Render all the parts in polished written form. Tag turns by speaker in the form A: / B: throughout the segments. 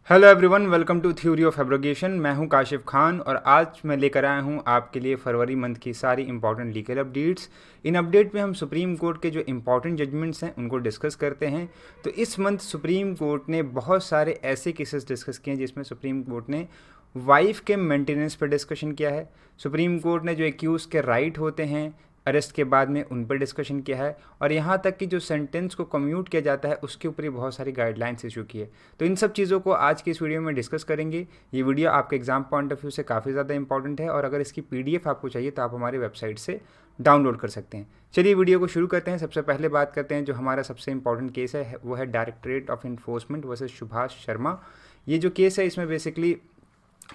A: Hello everyone, welcome to theory of abrogation. मैं हूं काशिफ खान और आज मैं लेकर आया हूं आपके लिए फरवरी मंथ की सारी important legal updates. In update में हम सुप्रीम कोर्ट के जो इंपॉर्टेंट जजमेंट्स हैं उनको डिस्कस करते हैं। तो इस मंथ सुप्रीम कोर्ट ने बहुत सारे ऐसे केसेस डिस्कस किए हैं जिसमें सुप्रीम कोर्ट ने वाइफ के मेंटेनेंस पर डिस्कशन किया है। सुप्रीम कोर्ट ने जो एक्यूज़ के राइट होते हैं अरेस्ट के बाद में उन पर डिस्कशन किया है, और यहाँ तक कि जो सेंटेंस को कम्यूट किया जाता है उसके ऊपर ही बहुत सारी गाइडलाइंस इशू की है। तो इन सब चीज़ों को आज की इस वीडियो में डिस्कस करेंगे। ये वीडियो आपके एग्जाम पॉइंट ऑफ व्यू से काफ़ी ज़्यादा इंपॉर्टेंट है, और अगर इसकी पीडीएफ आपको चाहिए तो आप हमारी वेबसाइट से डाउनलोड कर सकते हैं। चलिए वीडियो को शुरू करते हैं। सबसे पहले बात करते हैं जो हमारा सबसे इंपॉर्टेंट केस है, वो है directorate of enforcement versus Subhash Sharma. ये जो केस है इसमें बेसिकली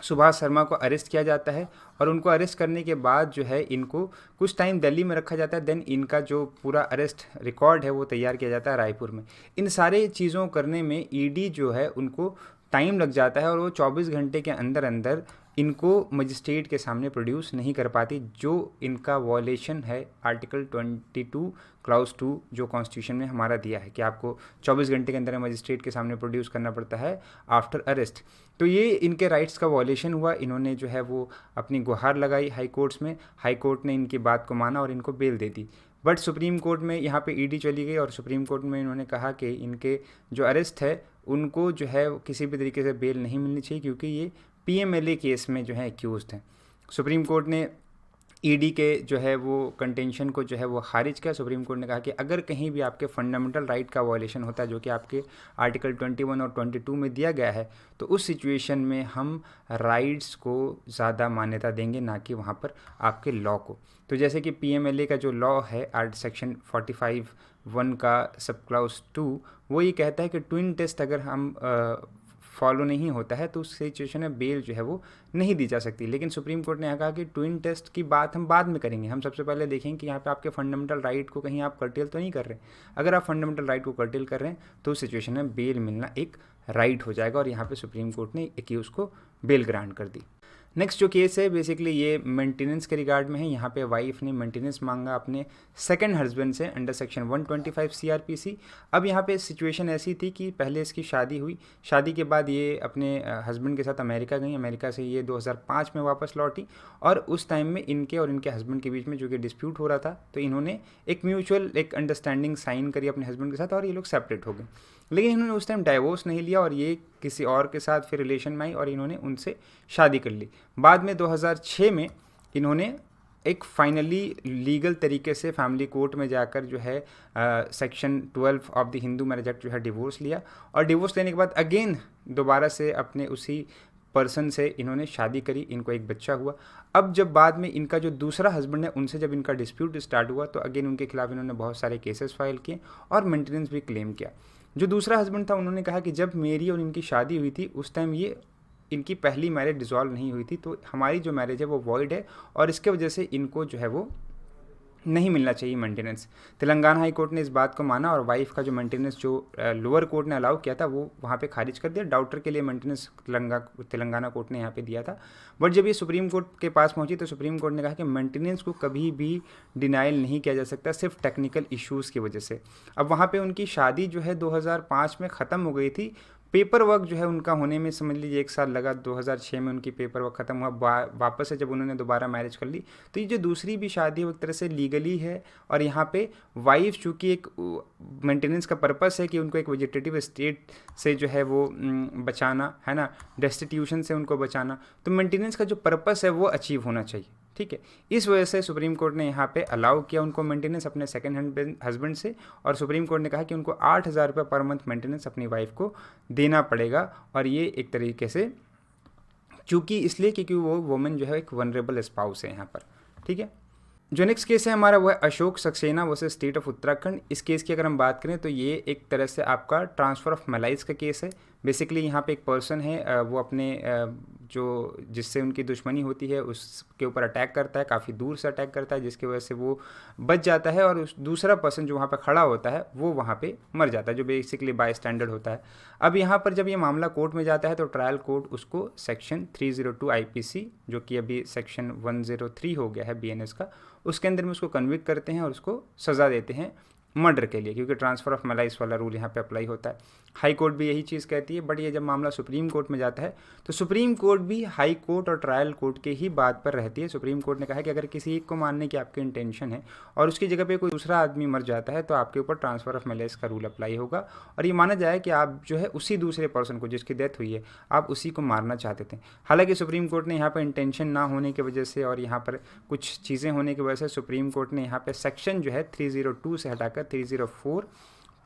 A: सुभाष शर्मा को अरेस्ट किया जाता है, और उनको अरेस्ट करने के बाद जो है इनको कुछ टाइम दिल्ली में रखा जाता है। देन इनका जो पूरा अरेस्ट रिकॉर्ड है वो तैयार किया जाता है रायपुर में। इन सारे चीज़ों करने में ईडी जो है उनको टाइम लग जाता है, और वो 24 घंटे के अंदर अंदर इनको मजिस्ट्रेट के सामने प्रोड्यूस नहीं कर पाती, जो इनका वॉलेशन है आर्टिकल 22 क्लाउज 2 जो कॉन्स्टिट्यूशन में हमारा दिया है कि आपको 24 घंटे के अंदर मजिस्ट्रेट के सामने प्रोड्यूस करना पड़ता है आफ्टर अरेस्ट। तो ये इनके राइट्स का वॉलेशन हुआ। इन्होंने जो है वो अपनी गुहार लगाई हाई कोर्ट्स में, हाई कोर्ट ने इनकी बात को माना और इनको बेल दे दी। बट सुप्रीम कोर्ट में यहाँ पे ईडी चली गई, और सुप्रीम कोर्ट में इन्होंने कहा कि इनके जो अरेस्ट है उनको जो है किसी भी तरीके से बेल नहीं मिलनी चाहिए, क्योंकि ये पीएमएलए केस में जो है एक्यूज्ड हैं। सुप्रीम कोर्ट ने ईडी के जो है वो कंटेंशन को जो है वो खारिज किया। सुप्रीम कोर्ट ने कहा कि अगर कहीं भी आपके फंडामेंटल राइट का वायलेशन होता है जो कि आपके आर्टिकल 21 और 22 में दिया गया है, तो उस सिचुएशन में हम राइट्स को ज़्यादा मान्यता देंगे, ना कि वहाँ पर आपके लॉ को। तो जैसे कि पीएमएलए का जो लॉ है आर्ट सेक्शन 45(1) का सब क्लाउज 2, वो ये कहता है कि ट्विन टेस्ट अगर हम फॉलो नहीं होता है तो उस सिचुएशन में बेल जो है वो नहीं दी जा सकती। लेकिन सुप्रीम कोर्ट ने कहा कि ट्विन टेस्ट की बात हम बाद में करेंगे, हम सबसे पहले देखेंगे कि यहाँ पे आपके फंडामेंटल राइट को कहीं आप कर्टेल तो नहीं कर रहे हैं। अगर आप फंडामेंटल राइट को कर्टेल कर रहे हैं तो उस सिचुएशन में बेल मिलना एक राइट हो जाएगा, और यहाँ पे सुप्रीम कोर्ट ने एक्यूज़ को बेल ग्रांट कर दी। नेक्स्ट जो केस है बेसिकली ये मेंटेनेंस के रिगार्ड में है। यहाँ पे वाइफ ने मेंटेनेंस मांगा अपने सेकंड हस्बैंड से अंडर सेक्शन 125 सीआरपीसी। अब यहाँ पे सिचुएशन ऐसी थी कि पहले इसकी शादी हुई, शादी के बाद ये अपने हस्बैंड के साथ अमेरिका गई, अमेरिका से ये 2005 में वापस लौटी, और उस टाइम में इनके और इनके हस्बैंड के बीच में जो कि डिस्प्यूट हो रहा था, तो इन्होंने एक म्यूचुअल एक अंडरस्टैंडिंग साइन करी अपने हस्बैंड के साथ, और ये लोग सेपरेट हो गए। लेकिन इन्होंने उस टाइम डाइवोर्स नहीं लिया, और ये किसी और के साथ फिर रिलेशन में आई और इन्होंने उनसे शादी कर ली। बाद में 2006 में इन्होंने एक फाइनली लीगल तरीके से फैमिली कोर्ट में जाकर जो है section 12 of the Hindu marriage act जो है डिवोर्स लिया, और डिवोर्स लेने के बाद अगेन दोबारा से अपने उसी पर्सन से इन्होंने शादी करी, इनको एक बच्चा हुआ। अब जब बाद में इनका जो दूसरा हस्बैंड है उनसे जब इनका डिस्प्यूट स्टार्ट हुआ, तो अगेन उनके खिलाफ इन्होंने बहुत सारे केसेस फाइल किए और मेंटेनेंस भी क्लेम किया। जो दूसरा हस्बैंड था उन्होंने कहा कि जब मेरी और इनकी शादी हुई थी उस टाइम ये इनकी पहली मैरिज डिसॉल्व नहीं हुई थी, तो हमारी जो मैरिज है वो वॉइड है, और इसके वजह से इनको जो है वो नहीं मिलना चाहिए मेंटेनेंस। तेलंगाना हाई कोर्ट ने इस बात को माना, और वाइफ का जो मेंटेनेंस जो लोअर कोर्ट ने अलाउ किया था वो वहाँ पे खारिज कर दिया। डाउटर के लिए मेंटेनेंस तेलंगाना कोर्ट ने यहाँ पे दिया था। बट जब ये सुप्रीम कोर्ट के पास पहुँची तो सुप्रीम कोर्ट ने कहा कि मेंटेनेंस को कभी भी डिनाइल नहीं किया जा सकता, सिर्फ टेक्निकल इश्यूज़ की वजह से। अब वहाँ पर उनकी शादी जो है 2005 में ख़त्म हो गई थी। पेपर वर्क जो है उनका होने में समझ लीजिए 1 साल लगा। 2006 में उनकी पेपर वर्क ख़त्म हुआ, वापस से जब उन्होंने दोबारा मैरिज कर ली, तो ये जो दूसरी भी शादी है वो एक तरह से लीगली है। और यहाँ पे वाइफ चूँकि एक मेंटेनेंस का पर्पस है कि उनको एक वेजिटेटिव स्टेट से जो है वो बचाना है ना, डेस्टिट्यूशन से उनको बचाना, तो मेंटेनेंस का जो पर्पस है वो अचीव होना चाहिए, ठीक है। इस वजह से सुप्रीम कोर्ट ने यहाँ पे अलाउ किया उनको मेंटेनेंस अपने सेकंड हस्बैंड से, और सुप्रीम कोर्ट ने कहा कि उनको 8,000 रुपये पर मंथ मेंटेनेंस अपनी वाइफ को देना पड़ेगा। और ये एक तरीके से चूँकि इसलिए क्योंकि वो वुमेन जो है एक वनरेबल स्पाउस है यहाँ पर, ठीक है। जो नेक्स्ट केस है हमारा वो है Ashok Saxena versus state of Uttarakhand. इस केस की अगर हम बात करें तो ये एक तरह से आपका ट्रांसफ़र ऑफ मलाइज का केस है। बेसिकली यहाँ पे एक पर्सन है, वो अपने जो जिससे उनकी दुश्मनी होती है उसके ऊपर अटैक करता है, काफ़ी दूर से अटैक करता है, जिसकी वजह से वो बच जाता है, और उस दूसरा पर्सन जो वहाँ पे खड़ा होता है वो वहाँ पे मर जाता है, जो बेसिकली बाय स्टैंडर्ड होता है। अब यहाँ पर जब ये मामला कोर्ट में जाता है तो ट्रायल कोर्ट उसको सेक्शन 302 IPC, जो कि अभी सेक्शन 103 हो गया है BNS का, उसके अंदर में उसको कन्विक्ट करते हैं और उसको सज़ा देते हैं मर्डर के लिए, क्योंकि ट्रांसफ़र ऑफ मलाइस वाला रूल यहाँ पे अप्लाई होता है। हाई कोर्ट भी यही चीज़ कहती है, बट ये जब मामला सुप्रीम कोर्ट में जाता है तो सुप्रीम कोर्ट भी हाई कोर्ट और ट्रायल कोर्ट के ही बात पर रहती है। सुप्रीम कोर्ट ने कहा है कि अगर किसी एक को मारने की आपकी इंटेंशन है और उसकी जगह पे कोई दूसरा आदमी मर जाता है तो आपके ऊपर ट्रांसफ़र ऑफ मलाइस का रूल अप्लाई होगा, और ये माना जाए कि आप जो है उसी दूसरे पर्सन को जिसकी डेथ हुई है आप उसी को मारना चाहते थे। हालांकि सुप्रीम कोर्ट ने यहाँ पर इंटेंशन ना होने की वजह से और यहाँ पर कुछ चीज़ें होने की वजह से सुप्रीम कोर्ट ने यहाँ पे सेक्शन जो है 302 से हटाकर 304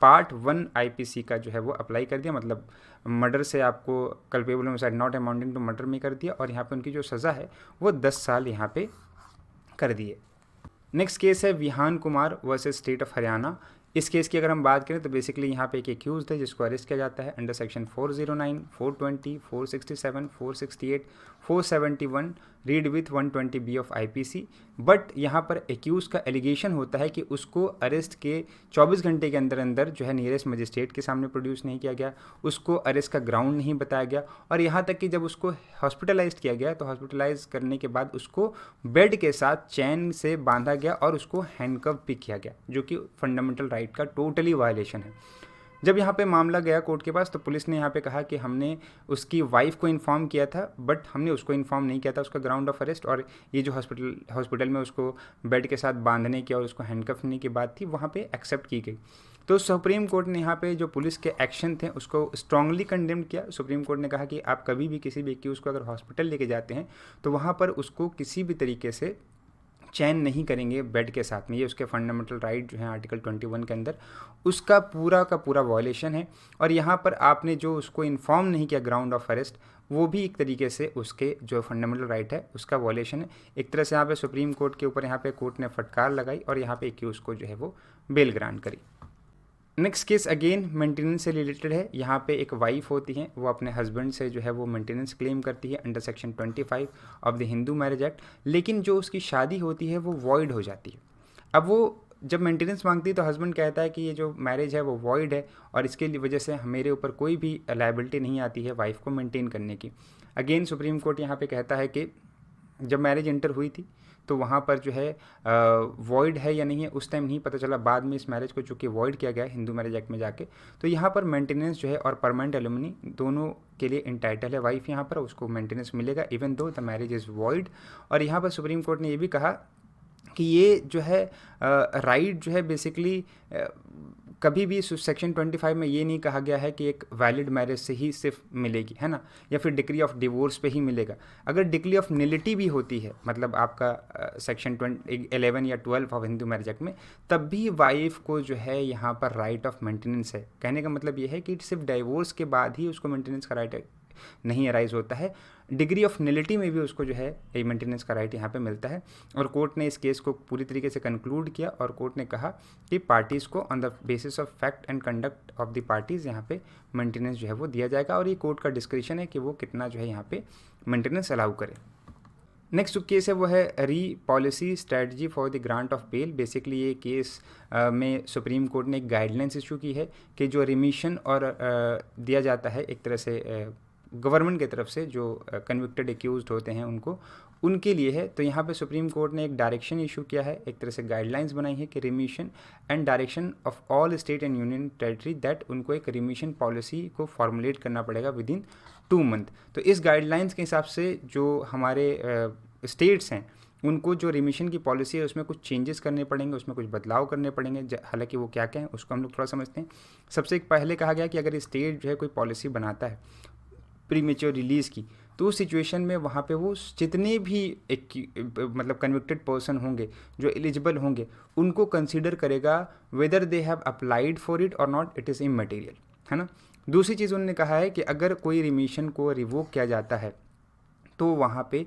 A: पार्ट 1 आईपीसी का जो है वो अप्लाई कर दिया, मतलब मर्डर से आपको culpable homicide not amounting to murder में कर दिया, और यहाँ पे उनकी जो सज़ा है वो 10 साल यहाँ पे कर दिए। नेक्स्ट केस है Vihan Kumar versus state of Haryana. इस केस की अगर हम बात करें तो बेसिकली यहाँ पे एक एक्यूज है जिसको अरेस्ट किया जाता है under section 409, 420, 467, 468, 471 read with 120B of IPC. But यहाँ पर एक्यूज का एलिगेशन होता है कि उसको अरेस्ट के 24 घंटे के अंदर अंदर जो है नियरेस्ट मजिस्ट्रेट के सामने प्रोड्यूस नहीं किया गया, उसको अरेस्ट का ग्राउंड नहीं बताया गया, और यहाँ तक कि जब उसको हॉस्पिटलाइज किया गया तो हॉस्पिटलाइज करने के बाद उसको बेड के साथ चैन से बांधा गया और उसको हैंडकफ भी किया गया, जो कि फंडामेंटल राइट का टोटली वायलेशन है। जब यहाँ पे मामला गया कोर्ट के पास तो पुलिस ने यहाँ पे कहा कि हमने उसकी वाइफ को इन्फॉर्म किया था, बट हमने उसको इन्फॉर्म नहीं किया था उसका ग्राउंड ऑफ अरेस्ट, और ये जो हॉस्पिटल में उसको बेड के साथ बांधने की और उसको हैंडकफने की बात थी वहाँ पे एक्सेप्ट की गई। तो सुप्रीम कोर्ट ने यहाँ पे जो पुलिस के एक्शन थे उसको स्ट्रांगली कंडेम किया। सुप्रीम कोर्ट ने कहा कि आप कभी भी किसी भी एक्यूज को अगर हॉस्पिटल लेके जाते हैं तो वहाँ पर उसको किसी भी तरीके से चैन नहीं करेंगे बेड के साथ में, ये उसके फंडामेंटल राइट जो है आर्टिकल 21 के अंदर उसका पूरा का पूरा वायलेशन है। और यहाँ पर आपने जो उसको इन्फॉर्म नहीं किया ग्राउंड ऑफ अरेस्ट, वो भी एक तरीके से उसके जो फंडामेंटल राइट है उसका वायलेशन है। एक तरह से यहाँ पे सुप्रीम कोर्ट के ऊपर यहाँ पे कोर्ट ने फटकार लगाई और यहाँ पे एक्यूज को जो है वो बेल ग्रांट करी। नेक्स्ट केस अगेन मेंटेनेंस से रिलेटेड है। यहाँ पे एक वाइफ होती है, वो अपने हस्बैंड से जो है वो मेंटेनेंस क्लेम करती है under section 25 of the Hindu marriage act, लेकिन जो उसकी शादी होती है वो वॉइड हो जाती है। अब वो जब मेंटेनेंस मांगती है तो हस्बैंड कहता है कि ये जो मैरिज है वो वॉइड है और इसके वजह से मेरे ऊपर कोई भी लायबिलिटी नहीं आती है वाइफ को मेंटेन करने की। अगेन सुप्रीम कोर्ट यहाँ पे कहता है कि जब मैरिज इंटर हुई थी तो वहाँ पर जो है वॉइड है या नहीं है उस टाइम नहीं पता चला, बाद में इस मैरिज को चूँकि वॉइड किया गया हिंदू मैरिज एक्ट में जाके, तो यहाँ पर मेंटेनेंस जो है और परमानेंट एलुमनी दोनों के लिए इंटाइटल है वाइफ, यहाँ पर उसको मेंटेनेंस मिलेगा even though the marriage is void. और यहाँ पर सुप्रीम कोर्ट ने ये भी कहा कि ये जो है राइट जो है बेसिकली कभी भी सेक्शन 25 में ये नहीं कहा गया है कि एक वैलिड मैरिज से ही सिर्फ मिलेगी, है ना, या फिर डिग्री ऑफ डिवोर्स पे ही मिलेगा। अगर डिग्री ऑफ निलिटी भी होती है, मतलब आपका सेक्शन 11 या 12 ऑफ हिंदू मैरिज एक्ट में, तब भी वाइफ को जो है यहाँ पर राइट ऑफ मेंटेनेंस है। कहने का मतलब ये है कि सिर्फ डाइवोर्स के बाद ही उसको मेंटेनेंस का राइट नहीं अराइज होता है, डिग्री ऑफ निलिटी में भी उसको जो है मेंटेनेंस का राइट यहाँ पे मिलता है। और कोर्ट ने इस केस को पूरी तरीके से कंक्लूड किया और कोर्ट ने कहा कि पार्टीज़ को on the basis of fact and conduct of the parties यहाँ पे मेंटेनेंस जो है वो दिया जाएगा, और ये कोर्ट का डिस्क्रिप्शन है कि वो कितना जो है यहाँ पे मेंटेनेंस अलाउ करे। नेक्स्ट जो केस है वो है re policy strategy for the grant of bail. Basically ये केस में सुप्रीम कोर्ट ने एक गाइडलाइंस इशू की है कि जो रिमिशन और दिया जाता है एक तरह से गवर्नमेंट की तरफ से जो कन्विक्टेड एक्यूज्ड होते हैं उनके लिए है। तो यहाँ पे सुप्रीम कोर्ट ने एक डायरेक्शन इशू किया है, एक तरह से गाइडलाइंस बनाई है कि remission and direction of all state and union territory that उनको एक रिमिशन पॉलिसी को फॉर्मुलेट करना पड़ेगा विद इन 2 मंथ। तो इस गाइडलाइंस के हिसाब से जो हमारे स्टेट्स हैं उनको जो रिमिशन की पॉलिसी है उसमें कुछ चेंजेस करने पड़ेंगे, उसमें कुछ बदलाव करने पड़ेंगे। हालांकि वो क्या क्या है उसको हम लोग थोड़ा समझते हैं। सबसे पहले कहा गया कि अगर स्टेट जो है कोई पॉलिसी बनाता है प्रीमेच्योर रिलीज़ की, तो उस सिचुएशन में वहाँ पे वो जितने भी मतलब कन्विक्टेड पर्सन होंगे जो एलिजिबल होंगे उनको कंसीडर करेगा whether they have applied for it और नॉट, इट इज़ इमटेरियल, है ना। दूसरी चीज़ उन्होंने कहा है कि अगर कोई रिमिशन को रिवोक किया जाता है तो वहाँ पे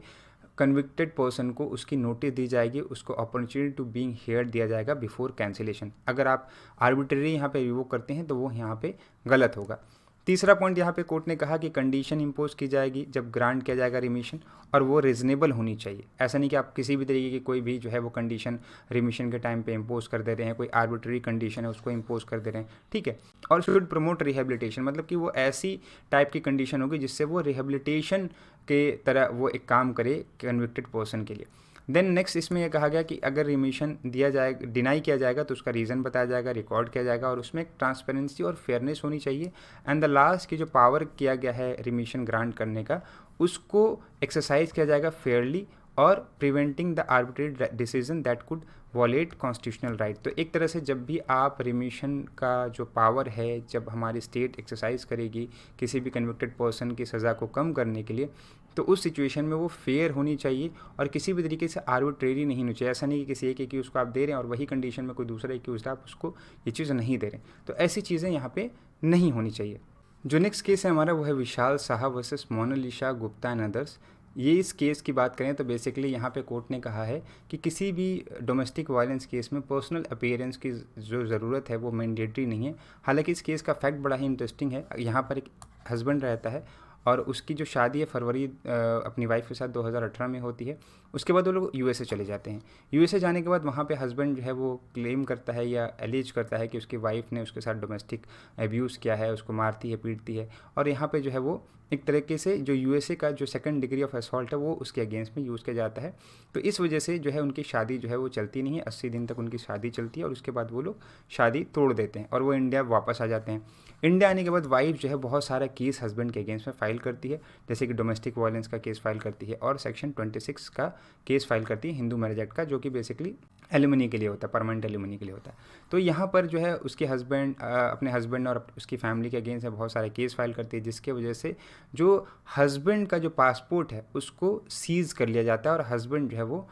A: कन्विक्टेड पर्सन को उसकी नोटिस दी जाएगी, उसको अपॉर्चुनिटी टू बीइंग हियर्ड दिया जाएगा बिफोर कैंसिलेशन। अगर आप आर्बिट्रेरी यहाँ पे रिवोक करते हैं तो वो यहाँ पे गलत होगा। तीसरा पॉइंट यहाँ पे कोर्ट ने कहा कि कंडीशन इंपोज की जाएगी जब ग्रांट किया जाएगा रिमिशन, और वो रिजनेबल होनी चाहिए। ऐसा नहीं कि आप किसी भी तरीके की कोई भी जो है वो कंडीशन रिमिशन के टाइम पे इंपोज कर दे रहे हैं, कोई आर्बिट्ररी कंडीशन है उसको इंपोज कर दे रहे हैं, ठीक है। और शुड प्रमोट रिहेबिलिटेशन, मतलब कि वो ऐसी टाइप की कंडीशन होगी जिससे वो रिहेबिलिटेशन के तरह वो एक काम करे कन्विक्टेड पर्सन के लिए। देन नेक्स्ट इसमें यह कहा गया कि अगर रिमिशन दिया जाएगा, डिनाई किया जाएगा तो उसका रीज़न बताया जाएगा, रिकॉर्ड किया जाएगा और उसमें ट्रांसपेरेंसी और फेयरनेस होनी चाहिए। एंड द लास्ट की जो पावर किया गया है रिमिशन ग्रांट करने का, उसको एक्सरसाइज किया जाएगा फेयरली और preventing the arbitrary decision that could wallet constitutional right. तो एक तरह से जब भी आप रिमिशन का जो पावर है, जब हमारी स्टेट एक्सरसाइज करेगी किसी भी कन्विक्टेड पर्सन की सज़ा को कम करने के लिए, तो उस सिचुएशन में वो फेयर होनी चाहिए और किसी भी तरीके से आर्बिट्रेरी नहीं होनी चाहिए। ऐसा नहीं कि किसी एक एक्यूज़ को आप दे रहे हैं और वही कंडीशन में कोई दूसरा एक्यूज़ आप उसको ये चीज़ नहीं दे रहे, तो ऐसी चीज़ें यहाँ पे नहीं होनी चाहिए। जो नेक्स्ट केस है हमारा वो है Vishal Saha versus Monalisa Gupta and others. ये इस केस की बात करें तो बेसिकली यहाँ पे कोर्ट ने कहा है कि किसी भी डोमेस्टिक वायलेंस केस में पर्सनल अपीयरेंस की जो ज़रूरत है वो मैंडेटरी नहीं है। हालांकि इस केस का फैक्ट बड़ा ही इंटरेस्टिंग है। यहाँ पर एक हस्बैंड रहता है और उसकी जो शादी है फरवरी अपनी वाइफ के साथ 2018 में होती है। उसके बाद वो लोग यूएसए चले जाते हैं। यूएसए जाने के बाद वहाँ पे हस्बैंड जो है वो क्लेम करता है या एलिज करता है कि उसकी वाइफ ने उसके साथ डोमेस्टिक अब्यूज़ किया है, उसको मारती है, पीटती है। और यहाँ पे जो है वो एक तरीके से जो यूएसए का जो सेकंड डिग्री ऑफ असॉल्ट है वो उसके अगेंस्ट में यूज़ किया जाता है। तो इस वजह से जो है उनकी शादी जो है वो चलती नहीं है। 80 दिन तक उनकी शादी चलती है और उसके बाद वो लोग शादी तोड़ देते हैं और वो इंडिया वापस आ जाते हैं। इंडिया आने के बाद वाइफ जो है बहुत सारा केस हस्बैंड के अगेंस्ट में फाइल करती है, जैसे कि डोमेस्टिक वायलेंस का केस फाइल करती है और सेक्शन 26 का केस फाइल करती है हिंदू मैरिज एक्ट का, जो कि बेसिकली एलिमनी के लिए होता है, परमानेंट एलिमनी के लिए होता है। तो यहाँ पर जो है उसके हस्बैंड अपने हस्बैंड और उसकी फैमिली के अगेंस्ट में बहुत सारे केस फाइल करती है, जिसके वजह से जो हस्बैंड का जो पासपोर्ट है उसको सीज़ कर लिया जाता है और हस्बैंड जो है वो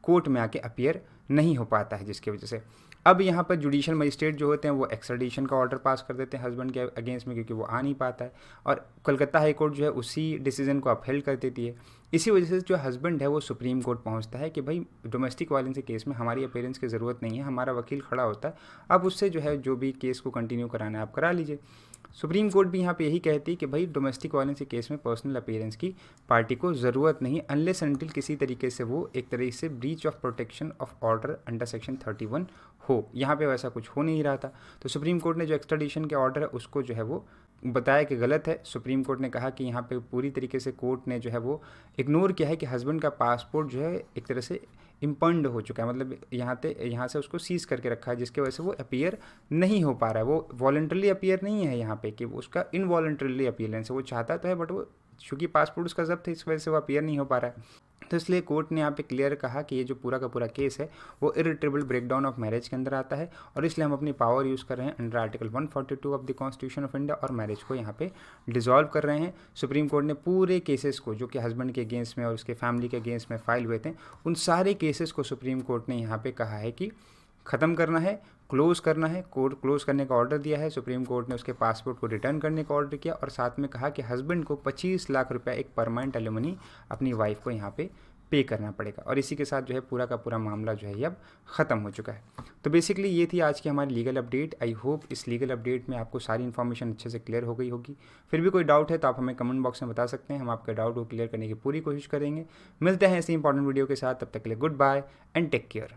A: कोर्ट में आके अपीयर नहीं हो पाता है, जिसकी वजह से अब यहाँ पर जुडिशियल मजिस्ट्रेट जो होते हैं वो एक्स्ट्राडिशन का ऑर्डर पास कर देते हैं हस्बैंड के अगेंस्ट में, क्योंकि वो आ नहीं पाता है और कलकत्ता हाई कोर्ट जो है उसी डिसीजन को अपहेल्ड कर देती है। इसी वजह से जो हस्बैंड है वो सुप्रीम कोर्ट पहुंचता है कि भाई डोमेस्टिक वायलेंस के केस में हमारी अपीयरेंस की ज़रूरत नहीं है, हमारा वकील खड़ा होता है, अब उससे जो है जो भी केस को कंटिन्यू कराना है आप करा लीजिए। सुप्रीम कोर्ट भी यहाँ पे यही कहती है कि भाई डोमेस्टिक वायलेंस के केस में पर्सनल अपीयरेंस की पार्टी को ज़रूरत नहीं है अनलेस अनटिल किसी तरीके से वो एक तरह से breach of protection of order under section 31 हो। यहाँ पे वैसा कुछ हो नहीं रहा था, तो सुप्रीम कोर्ट ने जो एक्स्ट्राडिशन के ऑर्डर है उसको जो है वो बताया कि गलत है। सुप्रीम कोर्ट ने कहा कि यहाँ पे पूरी तरीके से कोर्ट ने जो है वो इग्नोर किया है कि हस्बैंड का पासपोर्ट जो है एक तरह से इम्पंड हो चुका है, मतलब यहाँ से उसको सीज़ करके रखा है, जिसकी वजह से वो अपीयर नहीं हो पा रहा है। वो वॉलंटरली अपीयर नहीं है यहाँ पे कि उसका इनवॉलंटरली अपीयरेंस है, वो चाहता तो है बट वो चूँकि पासपोर्ट उसका जब्त है इस वजह से वो अपीयर नहीं हो पा रहा है। तो इसलिए कोर्ट ने यहाँ पे क्लियर कहा कि ये जो पूरा का पूरा केस है वो इरिट्रेबल ब्रेकडाउन ऑफ मैरिज के अंदर आता है और इसलिए हम अपनी पावर यूज़ कर रहे हैं under article 142 of the constitution of India और मैरिज को यहाँ पे डिसॉल्व कर रहे हैं। सुप्रीम कोर्ट ने पूरे केसेस को जो कि हस्बैंड के अगेंस्ट में और उसके फैमिली के अगेंस्ट में फाइल हुए थे, उन सारे केसेस को सुप्रीम कोर्ट ने यहाँ पे कहा है कि ख़त्म करना है, क्लोज़ करना है। कोर्ट क्लोज़ करने का ऑर्डर दिया है। सुप्रीम कोर्ट ने उसके पासपोर्ट को रिटर्न करने का ऑर्डर किया और साथ में कहा कि हस्बैंड को 25 लाख रुपया एक परमानेंट एलिमनी अपनी वाइफ को यहाँ पे पे करना पड़ेगा और इसी के साथ जो है पूरा का पूरा मामला जो है ये अब ख़त्म हो चुका है। तो बेसिकली ये थी आज की हमारी लीगल अपडेट। आई होप इस लीगल अपडेट में आपको सारी इन्फॉर्मेशन अच्छे से क्लियर हो गई होगी। फिर भी कोई डाउट है तो आप हमें कमेंट बॉक्स में बता सकते हैं, हम आपके डाउट को क्लियर करने की पूरी कोशिश करेंगे। मिलते हैं ऐसी इंपॉर्टेंट वीडियो के साथ, तब तक के लिए goodbye and take care.